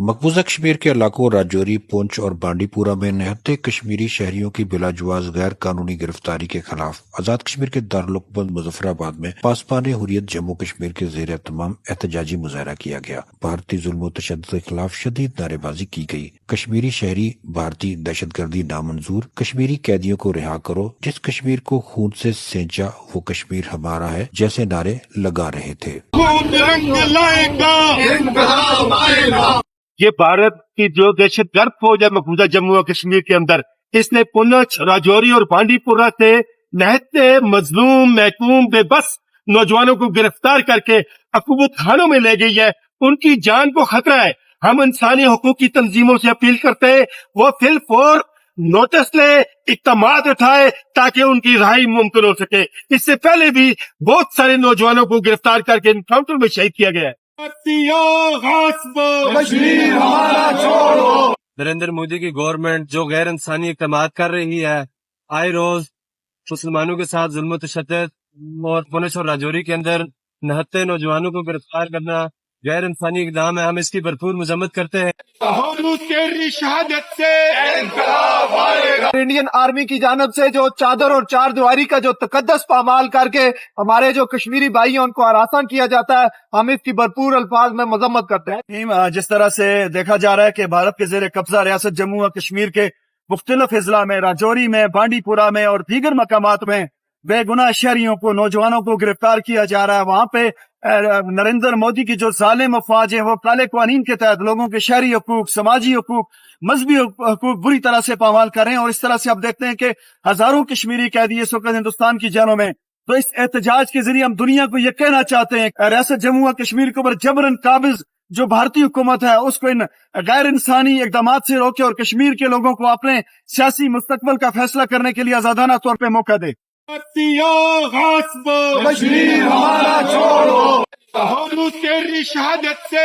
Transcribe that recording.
مقبوضہ کشمیر کے علاقوں راجوری، پونچھ اور بانڈی پورہ میں نہتے کشمیری شہریوں کی بلا جواز غیر قانونی گرفتاری کے خلاف آزاد کشمیر کے دارالحکومت مظفر آباد میں پاسبان حریت جموں کشمیر کے زیر اہتمام احتجاجی مظاہرہ کیا گیا۔ بھارتی ظلم و تشدد کے خلاف شدید نعرے بازی کی گئی۔ کشمیری شہری بھارتی دہشت گردی نامنظور، کشمیری قیدیوں کو رہا کرو، جس کشمیر کو خون سے سینچا وہ کشمیر ہمارا ہے جیسے نعرے لگا رہے تھے۔ یہ بھارت کی جو دہشت گرد فوج ہے مقبوضہ جموں و کشمیر کے اندر، اس نے پونچھ، راجوری اور بانڈی پورہ سے نہتے مظلوم، محکوم، بے بس نوجوانوں کو گرفتار کر کے عقوبت خانوں میں لے گئی ہے۔ ان کی جان کو خطرہ ہے۔ ہم انسانی حقوق کی تنظیموں سے اپیل کرتے ہیں وہ فی الفور نوٹس لے، اقدامات اٹھائے تاکہ ان کی رہائی ممکن ہو سکے۔ اس سے پہلے بھی بہت سارے نوجوانوں کو گرفتار کر کے انکاؤنٹر میں شہید کیا گیا ہے۔ نریندر مودی کی گورنمنٹ جو غیر انسانی اقدامات کر رہی ہے، آئے روز مسلمانوں کے ساتھ ظلم و تشدد اور پونچھ اور راجوری کے اندر نہتے نوجوانوں کو گرفتار کرنا غیر انسانی اقدام ہے۔ ہم اس کی بھرپور مذمت کرتے ہیں۔ انڈین آرمی کی جانب سے جو چادر اور چار دیواری کا جو تقدس پامال کر کے ہمارے جو کشمیری بھائی ہیں ان کو ہراساں کیا جاتا ہے، ہم اس کی بھرپور الفاظ میں مذمت کرتے ہیں۔ جس طرح سے دیکھا جا رہا ہے کہ بھارت کے زیر قبضہ ریاست جموں و کشمیر کے مختلف اضلاع میں، راجوری میں، بانڈی پورہ میں اور دیگر مقامات میں بے گناہ شہریوں کو، نوجوانوں کو گرفتار کیا جا رہا ہے۔ وہاں پہ نریندر مودی کی جو ظالم افواج ہیں وہ کالے قوانین کے تحت لوگوں کے شہری حقوق، سماجی حقوق، مذہبی حقوق بری طرح سے پامال کر رہے ہیں، اور اس طرح سے اب دیکھتے ہیں کہ ہزاروں کشمیری قیدی اس وقت ہندوستان کی جیلوں میں۔ تو اس احتجاج کے ذریعے ہم دنیا کو یہ کہنا چاہتے ہیں ریاست جموں و کشمیر کے اوپر جبراً قابض جو بھارتی حکومت ہے اس کو ان غیر انسانی اقدامات سے روکے اور کشمیر کے لوگوں کو اپنے سیاسی مستقبل کا فیصلہ کرنے کے لیے آزادانہ طور پہ موقع دے۔ کشمیر ہمارا چھوڑو، ہم تیری شہادت سے